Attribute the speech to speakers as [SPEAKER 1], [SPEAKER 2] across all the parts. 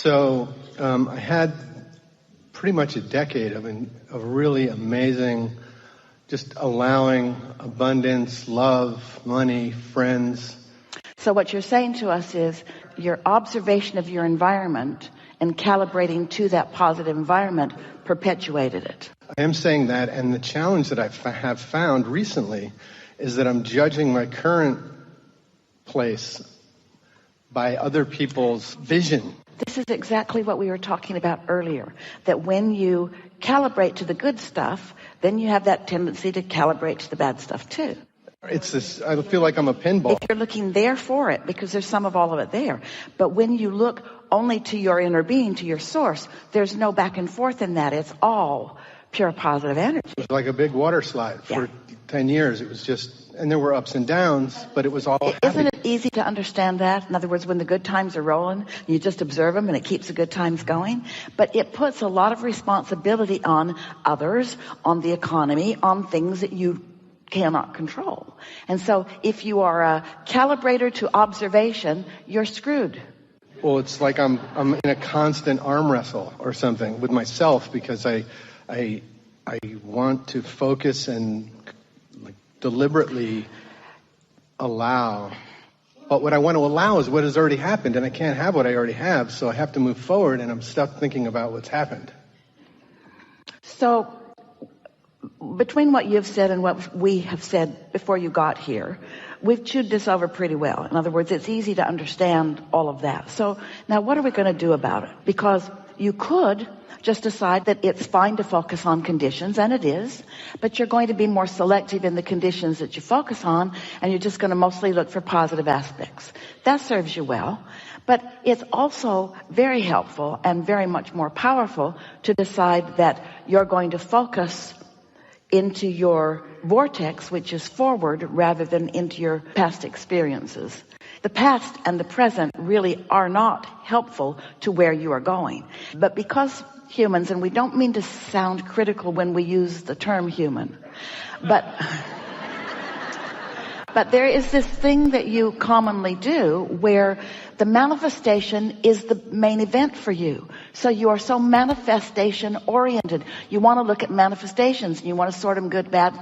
[SPEAKER 1] I had pretty much a decade of really amazing, just allowing abundance, love, money, friends.
[SPEAKER 2] So what you're saying to us is your observation of your environment and calibrating to that positive environment perpetuated it.
[SPEAKER 1] I am saying that, and the challenge that I have found recently is that I'm judging my current place by other people's vision.
[SPEAKER 2] This is exactly what we were talking about earlier, that when you calibrate to the good stuff, then you have that tendency to calibrate to the bad stuff too.
[SPEAKER 1] It's this, I feel like I'm a pinball.
[SPEAKER 2] If you're looking there for it, because there's some of all of it there. But when you look only to your inner being, to your source, there's no back and forth in that. It's all pure positive energy.
[SPEAKER 1] It was like a big water slide for 10 years. It was just, and there were ups and downs, but it was all happy.
[SPEAKER 2] Isn't it easy to understand that? In other words, when the good times are rolling, you just observe them and it keeps the good times going. But it puts a lot of responsibility on others, on the economy, on things that you cannot control. And so if you are a calibrator to observation, you're screwed.
[SPEAKER 1] Well, it's like I'm in a constant arm wrestle or something with myself, because I want to focus and deliberately allow. But what I want to allow is what has already happened, and I can't have what I already have, so I have to move forward, and I'm stuck thinking about what's happened.
[SPEAKER 2] So between what you've said and what we have said before you got here, we've chewed this over pretty well. In other words, it's easy to understand all of that. So now what are we going to do about it? Because you could just decide that it's fine to focus on conditions, and it is, but you're going to be more selective in the conditions that you focus on, and you're just going to mostly look for positive aspects. That serves you well. But it's also very helpful and very much more powerful to decide that you're going to focus into your vortex, which is forward, rather than into your past experiences. The past and the present really are not helpful to where you are going. But because humans, and we don't mean to sound critical when we use the term human, but there is this thing that you commonly do where the manifestation is the main event for you. So you are so manifestation oriented. You want to look at manifestations. You want to sort them good, bad,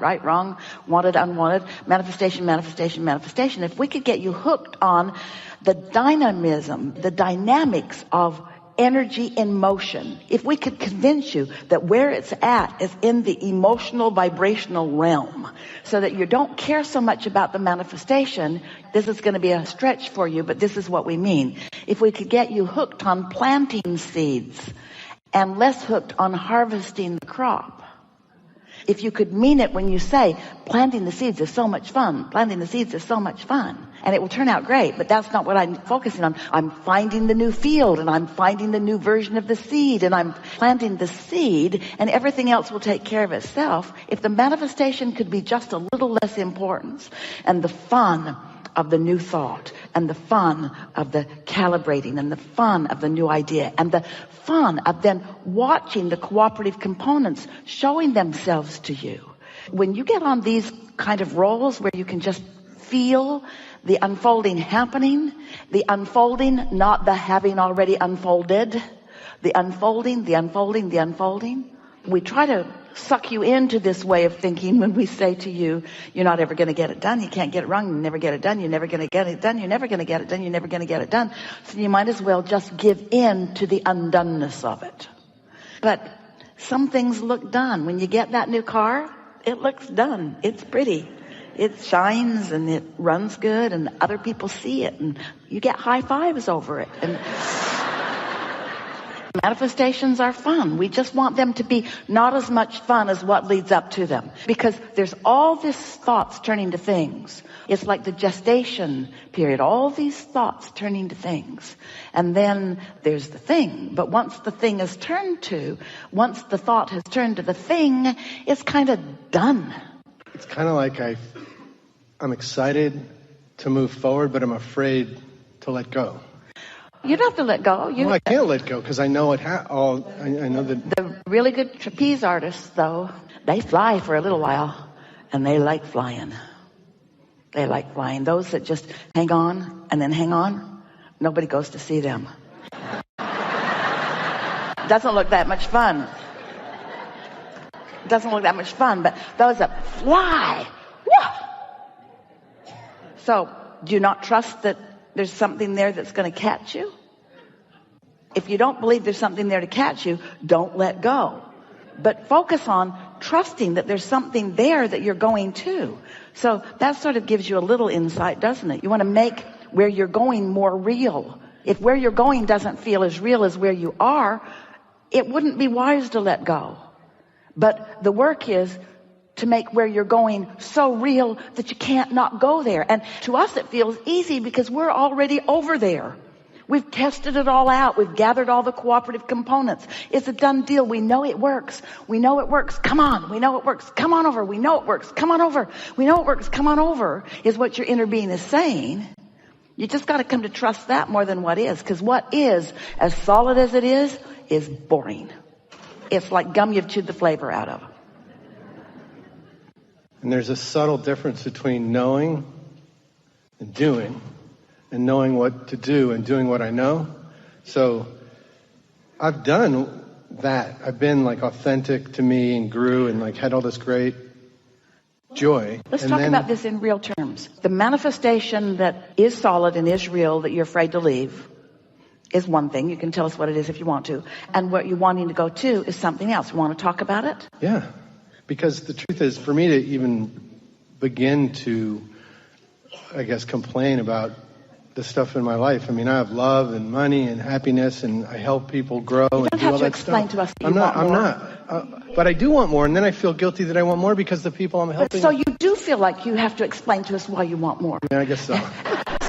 [SPEAKER 2] right, wrong, wanted, unwanted, manifestation, manifestation, manifestation. If we could get you hooked on the dynamism, the dynamics of energy in motion, if we could convince you that where it's at is in the emotional vibrational realm, so that you don't care so much about the manifestation, this is going to be a stretch for you, but this is what we mean. If we could get you hooked on planting seeds and less hooked on harvesting the crop. If you could mean it when you say, planting the seeds is so much fun, planting the seeds is so much fun, and it will turn out great, but that's not what I'm focusing on. I'm finding the new field, and I'm finding the new version of the seed, and I'm planting the seed, and everything else will take care of itself. If the manifestation could be just a little less importance, and the fun of the new thought, and the fun of the calibrating, and the fun of the new idea, and the fun of then watching the cooperative components showing themselves to you. When you get on these kind of rolls where you can just feel the unfolding happening, the unfolding, not the having already unfolded, the unfolding, the unfolding, the unfolding. We try to suck you into this way of thinking when we say to you, you're not ever going to get it done. You can't get it wrong. You never get it done. You're never going to get it done. You're never going to get it done. You're never going to get it done. So you might as well just give in to the undoneness of it. But some things look done. When you get that new car, it looks done. It's pretty. It shines and it runs good and other people see it and you get high fives over it. And manifestations are fun. We just want them to be not as much fun as what leads up to them. Because there's all these thoughts turning to things. It's like the gestation period. All these thoughts turning to things. And then there's the thing. But once the thing is turned to, once the thought has turned to the thing, it's kind of done.
[SPEAKER 1] It's kind of like I'm excited to move forward, but I'm afraid to let go.
[SPEAKER 2] You don't have to let go.
[SPEAKER 1] I can't let go because I know it. I know that
[SPEAKER 2] the really good trapeze artists, though, they fly for a little while, and they like flying. They like flying. Those that just hang on and then hang on, nobody goes to see them. Doesn't look that much fun. Doesn't look that much fun, but those that fly. Whoa! So, do you not trust that there's something there that's going to catch you? If you don't believe there's something there to catch you, don't let go. But focus on trusting that there's something there that you're going to. So that sort of gives you a little insight, doesn't it? You want to make where you're going more real. If where you're going doesn't feel as real as where you are, it wouldn't be wise to let go. But the work is to make where you're going so real that you can't not go there. And to us it feels easy because we're already over there. We've tested it all out. We've gathered all the cooperative components. It's a done deal. We know it works. We know it works. Come on. We know it works. Come on over. We know it works. Come on over. We know it works. Come on over is what your inner being is saying. You just got to come to trust that more than what is. Because what is, as solid as it is boring. It's like gum you've chewed the flavor out of.
[SPEAKER 1] And there's a subtle difference between knowing and doing. And knowing what to do and doing what I know. So I've done that. I've been like authentic to me and grew and like had all this great joy.
[SPEAKER 2] Let's talk about this in real terms. The manifestation that is solid and is real that you're afraid to leave is one thing. You can tell us what it is if you want to. And what you're wanting to go to is something else. You want to talk about it?
[SPEAKER 1] Yeah. Because the truth is, for me to even begin to, I guess, complain about the stuff in my life. I mean, I have love and money and happiness, and I help people grow.
[SPEAKER 2] You don't
[SPEAKER 1] and do
[SPEAKER 2] have
[SPEAKER 1] all
[SPEAKER 2] to
[SPEAKER 1] that
[SPEAKER 2] explain
[SPEAKER 1] stuff.
[SPEAKER 2] to us that
[SPEAKER 1] I'm
[SPEAKER 2] you
[SPEAKER 1] not.
[SPEAKER 2] want more.
[SPEAKER 1] I'm not. But I do want more, and then I feel guilty that I want more because the people I'm helping.
[SPEAKER 2] So you do feel like you have to explain to us why you want more.
[SPEAKER 1] Yeah, I guess so.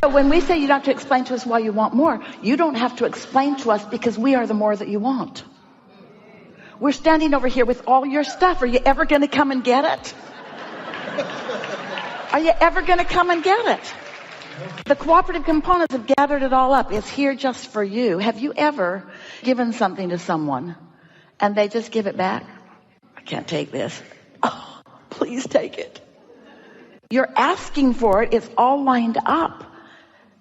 [SPEAKER 2] So when we say you don't have to explain to us why you want more, you don't have to explain to us because we are the more that you want. We're standing over here with all your stuff. Are you ever going to come and get it? Are you ever going to come and get it? The cooperative components have gathered it all up. It's here just for you. Have you ever given something to someone and they just give it back? I can't take this. Oh, please take it. You're asking for it. It's all lined up.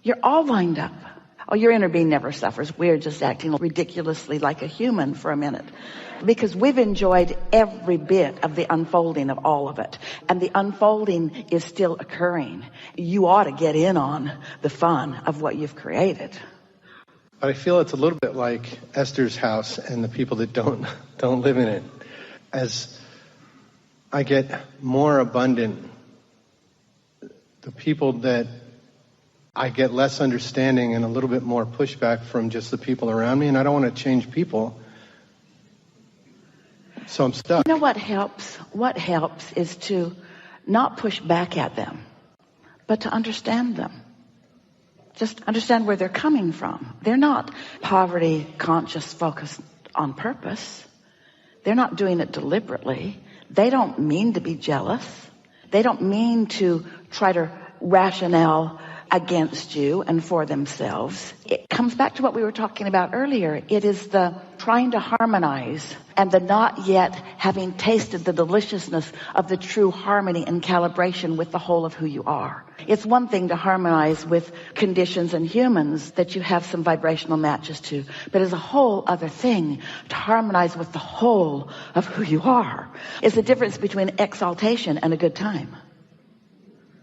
[SPEAKER 2] You're all lined up. Oh, your inner being never suffers. We're just acting ridiculously like a human for a minute. Because we've enjoyed every bit of the unfolding of all of it. And the unfolding is still occurring. You ought to get in on the fun of what you've created.
[SPEAKER 1] But I feel it's a little bit like Esther's house and the people that don't live in it. As I get more abundant, the people that I get less understanding and a little bit more pushback from just the people around me, and I don't want to change people. So I'm stuck.
[SPEAKER 2] You know what helps? What helps is to not push back at them, but to understand them. Just understand where they're coming from. They're not poverty conscious, focused on purpose. They're not doing it deliberately. They don't mean to be jealous. They don't mean to try to rationale against you and for themselves. It comes back to what we were talking about earlier. It is the trying to harmonize and the not yet having tasted the deliciousness of the true harmony and calibration with the whole of who you are. It's one thing to harmonize with conditions and humans that you have some vibrational matches to, but it's a whole other thing to harmonize with the whole of who you are. It's the difference between exaltation and a good time.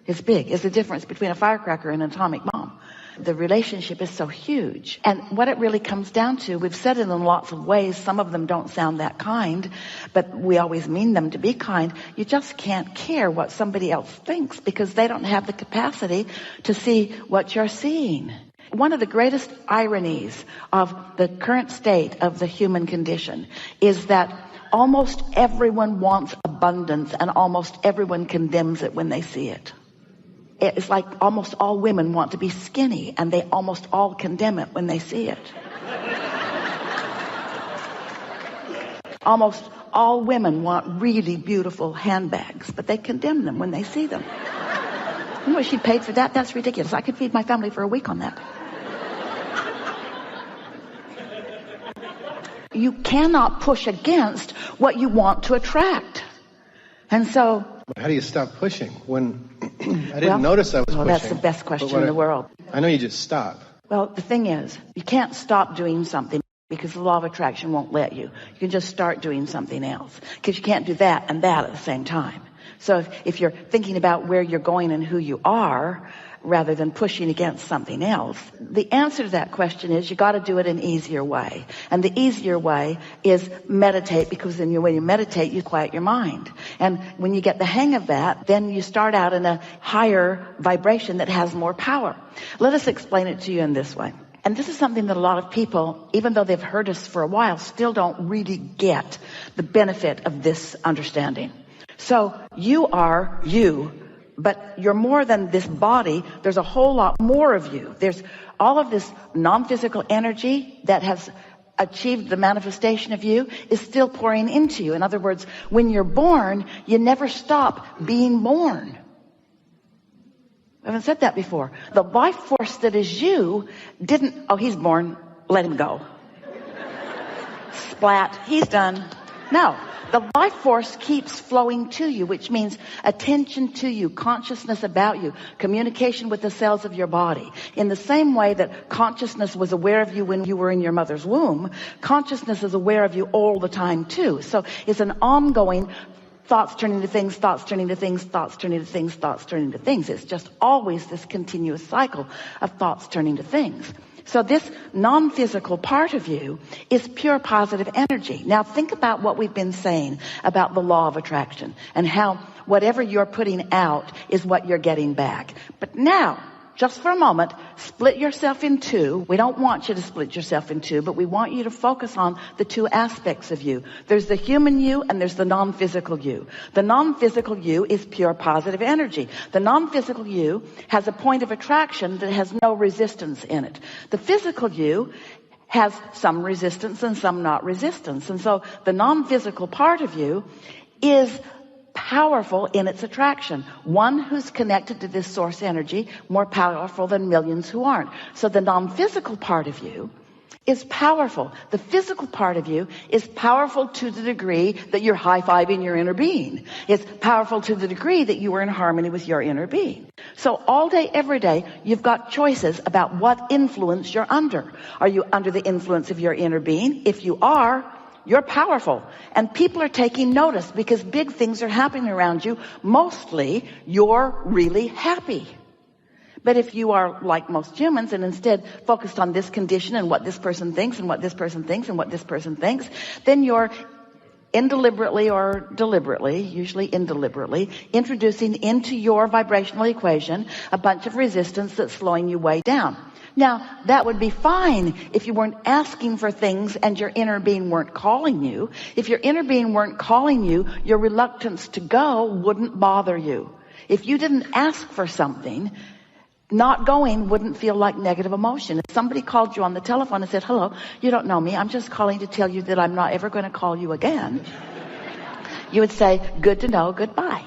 [SPEAKER 2] It's big. It's the difference between a firecracker and an atomic bomb. The relationship is so huge. And what it really comes down to, we've said it in lots of ways. Some of them don't sound that kind, but we always mean them to be kind. You just can't care what somebody else thinks because they don't have the capacity to see what you're seeing. One of the greatest ironies of the current state of the human condition is that almost everyone wants abundance and almost everyone condemns it when they see it. It's like almost all women want to be skinny and they almost all condemn it when they see it. Almost all women want really beautiful handbags, but they condemn them when they see them. You know what she paid for that? That's ridiculous. I could feed my family for a week on that. You cannot push against what you want to attract. And so...
[SPEAKER 1] How do you stop pushing when I didn't notice I was pushing?
[SPEAKER 2] That's the best question in the world.
[SPEAKER 1] I know you just stop.
[SPEAKER 2] Well, the thing is, you can't stop doing something. because the law of attraction won't let you. You can just start doing something else because you can't do that and that at the same time. So if you're thinking about where you're going and who you are rather than pushing against something else, the answer to that question is you got to do it an easier way. And the easier way is meditate, because when you meditate, you quiet your mind. And when you get the hang of that, then you start out in a higher vibration that has more power. Let us explain it to you in this way. And this is something that a lot of people, even though they've heard us for a while, still don't really get the benefit of this understanding. So you are you, but you're more than this body. There's a whole lot more of you. There's all of this non-physical energy that has achieved the manifestation of you is still pouring into you. In other words, when you're born, you never stop being born. I haven't said that before. The life force that is you didn't, oh, he's born, let him go. Splat, he's done. No, the life force keeps flowing to you, which means attention to you, consciousness about you, communication with the cells of your body. In the same way that consciousness was aware of you when you were in your mother's womb, consciousness is aware of you all the time too. So it's an ongoing thoughts turning to things, thoughts turning to things, thoughts turning to things, thoughts turning to things. It's just always this continuous cycle of thoughts turning to things. So this non-physical part of you is pure positive energy. Now think about what we've been saying about the law of attraction and how whatever you're putting out is what you're getting back. But now, just for a moment, split yourself in two. We don't want you to split yourself in two, but we want you to focus on the two aspects of you. There's the human you and there's the non-physical you. The non-physical you is pure positive energy. The non-physical you has a point of attraction that has no resistance in it. The physical you has some resistance and some not resistance. And so the non-physical part of you is powerful in its attraction. One who's connected to this source energy, more powerful than millions who aren't. So the non-physical part of you is powerful. The physical part of you is powerful to the degree that you're high-fiving your inner being. It's powerful to the degree that you are in harmony with your inner being. So all day, every day, you've got choices about what influence you're under. Are you under the influence of your inner being? If you are, you're powerful, and people are taking notice because big things are happening around you. Mostly, you're really happy. But if you are like most humans and instead focused on this condition and what this person thinks and what this person thinks and what this person thinks, then you're indeliberately or deliberately, usually indeliberately, introducing into your vibrational equation a bunch of resistance that's slowing you way down. Now, that would be fine if you weren't asking for things and your inner being weren't calling you. If your inner being weren't calling you, your reluctance to go wouldn't bother you. If you didn't ask for something, not going wouldn't feel like negative emotion. If somebody called you on the telephone and said, hello, you don't know me, I'm just calling to tell you that I'm not ever going to call you again, you would say, good to know, goodbye.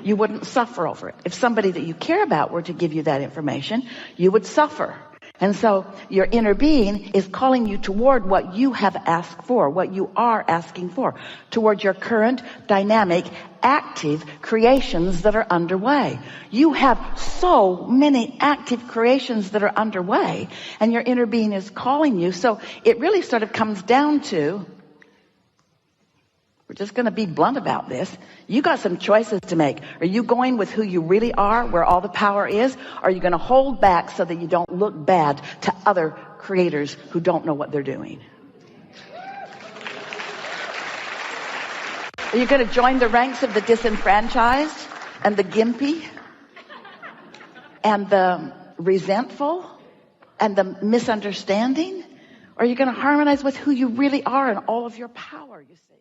[SPEAKER 2] You wouldn't suffer over it. If somebody that you care about were to give you that information, you would suffer. And so your inner being is calling you toward what you have asked for, what you are asking for, toward your current dynamic, active creations that are underway. You have so many active creations that are underway, and your inner being is calling you. So it really sort of comes down to, we're just going to be blunt about this. You got some choices to make. Are you going with who you really are, where all the power is? Or are you going to hold back so that you don't look bad to other creators who don't know what they're doing? Are you going to join the ranks of the disenfranchised and the gimpy and the resentful and the misunderstanding? Or are you going to harmonize with who you really are and all of your power, you see?